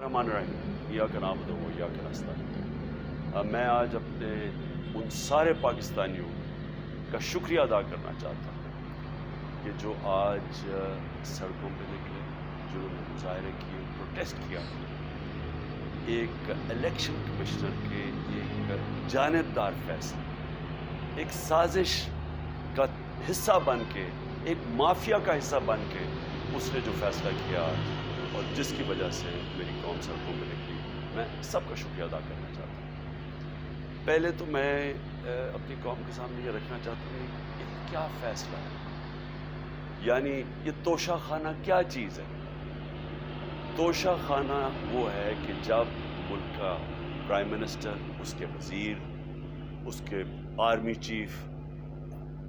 रहमान रहीम या का नाम दो या का रास्ता। मैं आज अपने उन सारे पाकिस्तानियों का शुक्रिया अदा करना चाहता हूँ कि जो आज सड़कों पे निकले, जिन्होंने मुजाहरे किए, प्रोटेस्ट किया, एक इलेक्शन कमिश्नर के एक जानिबदार फैसले, एक साजिश का हिस्सा बन के, एक माफिया का हिस्सा बन के उसने जो फैसला किया और जिसकी वजह से मेरी कौम सड़कों पर निकली, मैं सबका शुक्रिया अदा करना चाहता हूँ। पहले तो मैं अपनी कौम के सामने ये रखना चाहता हूँ कि ये क्या फैसला है, यानी ये तोशा खाना क्या चीज़ है। तोशा खाना वो है कि जब मुल्क का प्राइम मिनिस्टर, उसके वज़ीर, उसके आर्मी चीफ,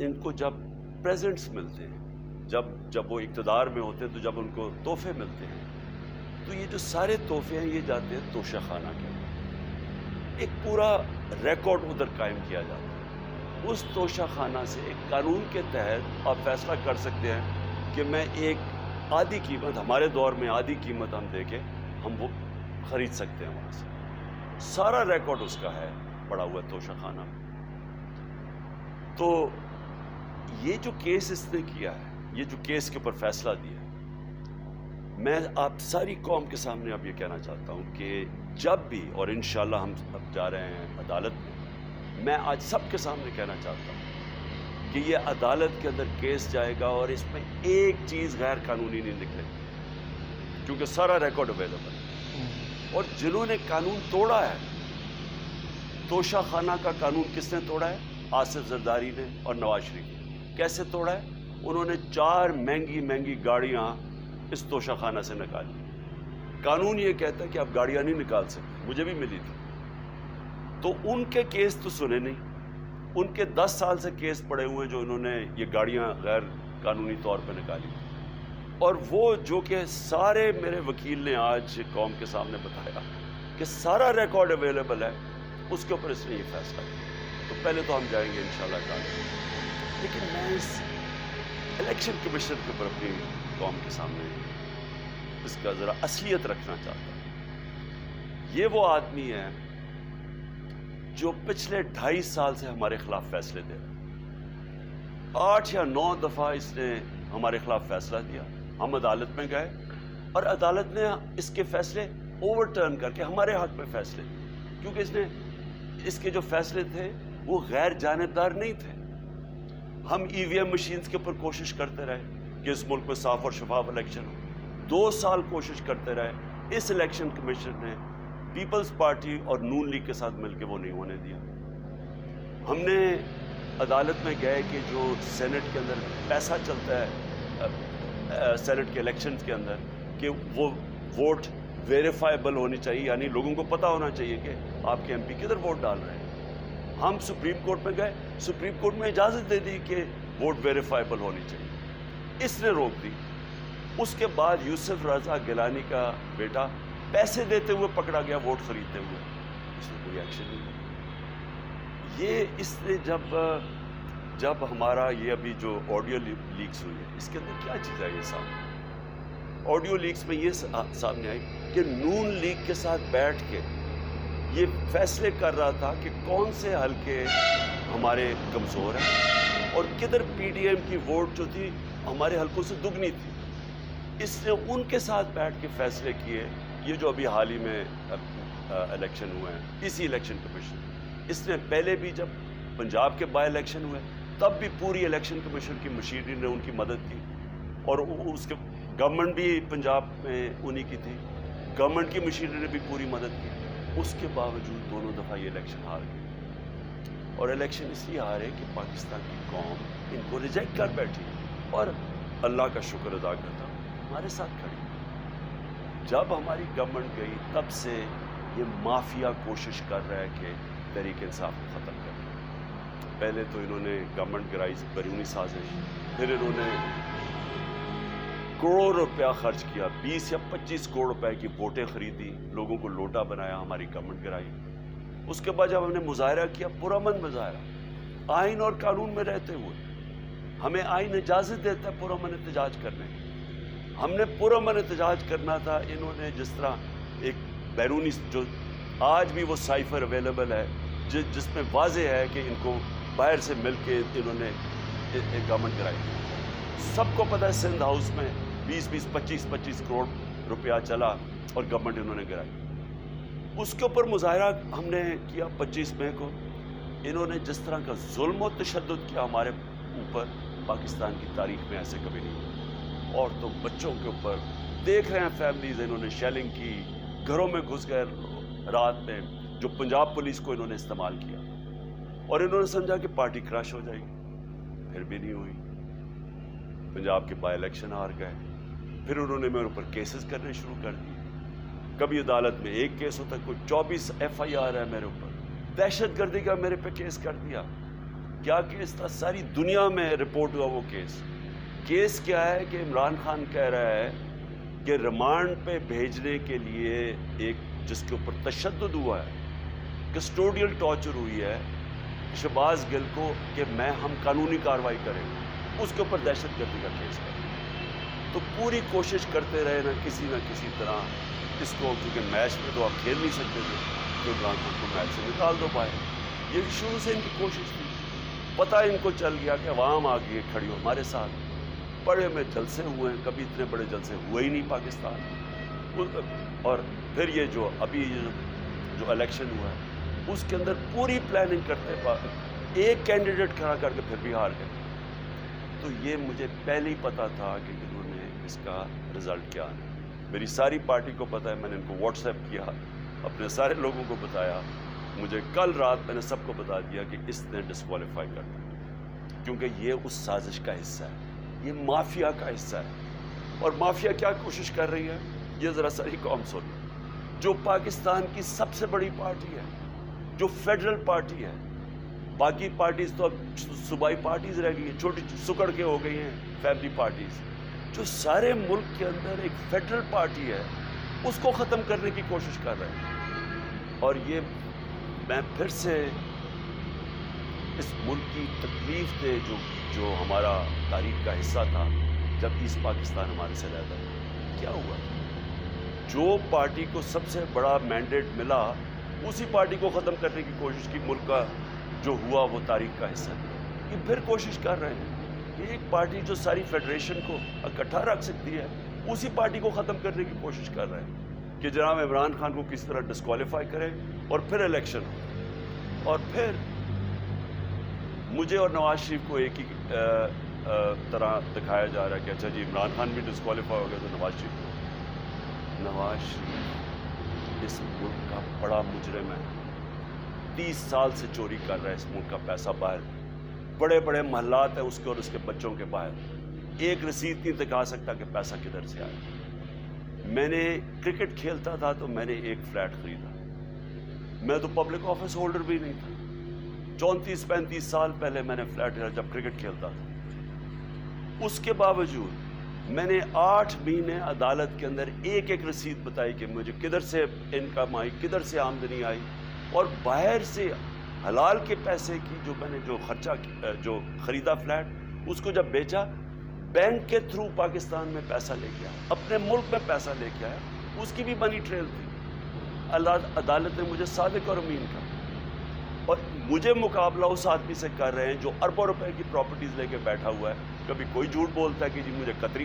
इनको जब प्रेजेंट्स मिलते हैं, जब वो इक़्तिदार में होते हैं, तो जब उनको तोहफे मिलते हैं, तो ये जो सारे तोहफे हैं ये जाते हैं तोशा खाना के अंदर। एक पूरा रिकॉर्ड उधर कायम किया जाता है। उस तोशा खाना से एक कानून के तहत आप फैसला कर सकते हैं कि मैं एक आधी कीमत, हमारे दौर में आधी कीमत हम दे के हम वो ख़रीद सकते हैं वहाँ से। सारा रिकॉर्ड उसका है पड़ा हुआ तोशा खाना में। तो ये जो केस इसने किया है, ये जो केस के ऊपर फैसला दिया, मैं आप सारी कौम के सामने अब ये कहना चाहता हूँ कि जब भी, और इंशाल्लाह हम अब जा रहे हैं अदालत में, मैं आज सबके सामने कहना चाहता हूँ कि ये अदालत के अंदर केस जाएगा और इसमें एक चीज़ गैर कानूनी नहीं निकलेगी, क्योंकि सारा रिकॉर्ड अवेलेबल है। और जिन्होंने कानून तोड़ा है, तोशा खाना का कानून किसने तोड़ा है? आसिफ जरदारी ने और नवाज शरीफ ने। कैसे तोड़ा है? उन्होंने 4 महंगी महंगी गाड़ियाँ इस तोशा खाना से निकाली। कानून ये कहता है कि आप गाड़ियाँ नहीं निकाल सकते, मुझे भी मिली थी। तो उनके केस तो सुने नहीं, उनके 10 साल से केस पड़े हुए जो इन्होंने ये गाड़ियाँ गैर कानूनी तौर पर निकाली। और वो जो कि सारे मेरे वकील ने आज कौम के सामने बताया कि सारा रिकॉर्ड अवेलेबल है, उसके ऊपर इसने ये फैसला किया। तो पहले तो हम जाएंगे इंशाल्लाह ताला, लेकिन मैं इस इलेक्शन कमीशन के ऊपर अपनी कौम के सामने इसका ज़रा असलियत रखना चाहता हूँ। ये वो आदमी है जो पिछले 2.5 साल से हमारे खिलाफ फैसले दे रहा है। 8 या 9 दफ़ा इसने हमारे खिलाफ फैसला दिया, हम अदालत में गए और अदालत ने इसके फैसले ओवरटर्न करके हमारे हक में फैसले दिए, क्योंकि इसके जो फैसले थे वो गैर जानिबदार नहीं थे। हम EVM मशीन्स के ऊपर कोशिश करते रहे कि इस मुल्क में साफ और शफाफ इलेक्शन हो। 2 साल कोशिश करते रहे। इस इलेक्शन कमीशन ने पीपल्स पार्टी और नून लीग के साथ मिलकर वो नहीं होने दिया। हमने अदालत में गए कि जो सेनेट के अंदर पैसा चलता है, सेनेट के इलेक्शन के अंदर, कि वो वोट वेरीफाइबल होनी चाहिए, यानी लोगों को पता होना चाहिए कि आपके MP किधर वोट डाल रहे हैं। हम सुप्रीम कोर्ट में गए, सुप्रीम कोर्ट में इजाज़त दे दी कि वोट वेरीफाइबल होनी चाहिए, इसने रोक दी। उसके बाद यूसुफ रज़ा गिलानी का बेटा पैसे देते हुए पकड़ा गया वोट खरीदते हुए, इसमें कोई एक्शन नहीं लिया। ये इसने जब हमारा ये अभी जो ऑडियो लीक्स हुई है, इसके अंदर क्या चीज़ है? ये सामने ऑडियो लीक्स में ये सामने आई कि नून लीग के साथ बैठ के ये फैसले कर रहा था कि कौन से हलके हमारे कमज़ोर हैं और किधर PDM की वोट जो थी हमारे हलकों से दुगनी थी। इसने उनके साथ बैठ के फैसले किए। ये जो अभी हाल ही में इलेक्शन हुए हैं, इसी इलेक्शन कमीशन, इसने पहले भी जब पंजाब के बाई इलेक्शन हुए तब भी पूरी इलेक्शन कमीशन की मशीनरी ने उनकी मदद की, और उसके गवर्नमेंट भी पंजाब में उन्हीं की थी, गवर्नमेंट की मशीनरी ने भी पूरी मदद की। उसके बावजूद दोनों दफ़ा ये इलेक्शन हार गए, और इलेक्शन इसलिए हारे कि पाकिस्तान की कौम इनको रिजेक्ट कर बैठी। और अल्लाह का शुक्र अदा करता हूँ हमारे साथ खड़ी। जब हमारी गवर्नमेंट गई तब से ये माफिया कोशिश कर रहा है कि तहरीक इंसाफ को ख़त्म कर। पहले तो इन्होंने गवर्नमेंट गिराई बैरूनी साजिश, फिर इन्होंने करोड़ रुपया खर्च किया, 20 या 25 करोड़ रुपए की वोटें खरीदी, लोगों को लोटा बनाया, हमारी गवर्नमेंट गिराई। उसके बाद जब हमने मुजाहरा किया, पुरअमन मुजाहरा, आइन और कानून में रहते हुए, हमें आइन इजाज़त देता है पुरअमन एहतजाज करने की। हमने पुरअमन एहतजाज करना था, इन्होंने जिस तरह ایک بیرونی جو آج بھی وہ سائفر اویلیبل ہے جس میں واضح ہے کہ ان کو باہر سے مل کے انہوں نے ایک گورنمنٹ کرائی. سب کو پتہ ہے سندھ ہاؤس میں 20-20 25-25 کروڑ روپیہ چلا اور گورنمنٹ انہوں نے گرائی. اس کے اوپر مظاہرہ ہم نے کیا 25 مئی کو. انہوں نے جس طرح کا ظلم و تشدد کیا ہمارے اوپر پاکستان کی تاریخ میں ایسے کبھی نہیں ہوا. عورتوں بچوں کے اوپر دیکھ رہے ہیں فیملیز, انہوں نے شیلنگ کی, گھروں میں گھس گئے رات میں, جو پنجاب پولیس کو انہوں نے استعمال کیا اور انہوں نے سمجھا کہ پارٹی کراش ہو جائے گی. پھر بھی نہیں ہوئی. پنجاب کے بائی الیکشن ہار گئے. پھر انہوں نے میرے اوپر کیسز کرنے شروع کر دیے. کبھی عدالت میں ایک کیس ہوتا ہے, کوئی 24 FIR ہے میرے اوپر. دہشت گردی کا میرے پہ کیس کر دیا. کیا کیس تھا؟ ساری دنیا میں رپورٹ ہوا وہ کیس. کیس کیا ہے کہ عمران خان کہہ رہا ہے کہ ریمانڈ پہ بھیجنے کے لیے ایک جس کے اوپر تشدد ہوا ہے, کسٹوڈیل ٹارچر ہوئی ہے شہباز گل کو, کہ ہم قانونی کارروائی کریں گے, اس کے اوپر دہشت گردی کا کیس ہے. تو پوری کوشش کرتے رہے نہ کسی طرح اس کو, کیونکہ میچ میں تو آپ کھیل نہیں سکتے تھے, تو عمران خان کو میچ سے نکال دو پائے. یہ شروع سے ان کی کوشش تھی. پتہ ان کو چل گیا کہ عوام آ گئی ہے کھڑی ہو ہمارے ساتھ. بڑے میں جلسے ہوئے ہیں, کبھی اتنے بڑے جلسے ہوئے ہی نہیں پاکستان. اور پھر یہ جو ابھی جو الیکشن ہوا ہے اس کے اندر پوری پلاننگ کرتے ایک کینڈیڈیٹ کھڑا کر کے پھر بھی ہار گئے. تو یہ مجھے پہلے ہی پتا تھا کہ انہوں نے اس کا رزلٹ کیا ہے. میری ساری پارٹی کو پتہ ہے, میں نے ان کو واٹس ایپ کیا, اپنے سارے لوگوں کو بتایا. مجھے کل رات میں نے سب کو بتا دیا کہ اس نے ڈسکوالیفائی کر دیا, کیونکہ یہ اس سازش کا حصہ ہے, یہ مافیا کا حصہ ہے. اور مافیا کیا کوشش کر رہی ہے یہ ذرا ساری قوم سن. جو پاکستان کی سب سے بڑی پارٹی ہے, جو فیڈرل پارٹی ہے, باقی پارٹیز تو اب صوبائی پارٹیز رہ گئی ہیں, چھوٹی سکڑ کے ہو گئی ہیں فیملی پارٹیز. جو سارے ملک کے اندر ایک فیڈرل پارٹی ہے اس کو ختم کرنے کی کوشش کر رہے ہیں. اور یہ میں پھر سے اس ملک کی تکلیف دے جو ہمارا تاریخ کا حصہ تھا, جب ایسٹ پاکستان ہمارے سے رہتا ہے, کیا ہوا تھا؟ جو پارٹی کو سب سے بڑا مینڈیٹ ملا اسی پارٹی کو ختم کرنے کی کوشش کی. ملک کا جو ہوا وہ تاریخ کا حصہ ہے. یہ پھر کوشش کر رہے ہیں کہ ایک پارٹی جو ساری فیڈریشن کو اکٹھا رکھ سکتی ہے اسی پارٹی کو ختم کرنے کی کوشش کر رہے ہیں کہ جناب عمران خان کو کس طرح ڈسکوالیفائی کرے اور پھر الیکشن ہو. اور پھر مجھے اور نواز شریف کو ایک ہی طرح دکھایا جا رہا ہے کہ اچھا جی عمران خان بھی ڈسکوالیفائی ہو گیا تو نواز شریف اس ملک کا بڑا مجرم ہے. 30 سال سے چوری کر رہا ہے اس ملک کا پیسہ باہر. بڑے بڑے محلات ہیں اس کے اور اس کے بچوں کے باہر. ایک رسید نہیں دکھا سکتا کہ پیسہ کدھر سے آیا. میں نے کرکٹ کھیلتا تھا تو میں نے ایک فلیٹ خریدا. میں تو پبلک آفس ہولڈر بھی نہیں تھا. 34-35 سال پہلے میں نے فلیٹ لیا جب کرکٹ کھیلتا تھا. اس کے باوجود میں نے 8 مہینے عدالت کے اندر ایک رسید بتائی کہ مجھے کدھر سے انکم آئی, کدھر سے آمدنی آئی, اور باہر سے حلال کے پیسے کی جو میں نے جو خریدا فلیٹ اس کو جب بیچا بینک کے تھرو پاکستان میں پیسہ لے کے آیا, اپنے ملک میں پیسہ لے کے آیا. اس کی بھی منی ٹریل تھی. عدالت نے مجھے صادق اور امین کا, اور مجھے مقابلہ اس آدمی سے کر رہے ہیں جو اربوں روپے کی پراپرٹیز لے کے بیٹھا ہوا ہے. کبھی کوئی جھوٹ بولتا ہے کہ جی مجھے قطری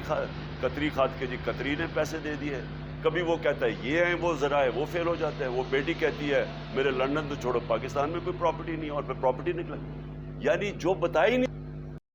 کھاد کے جی قطری نے پیسے دے دیے, کبھی وہ کہتا ہے یہ ہیں وہ ذرائع وہ فیل ہو جاتے ہیں. وہ بیٹی کہتی ہے میرے لندن تو چھوڑو پاکستان میں کوئی پراپرٹی نہیں, اور پھر پراپرٹی نکلا. یعنی جو بتا ہی نہیں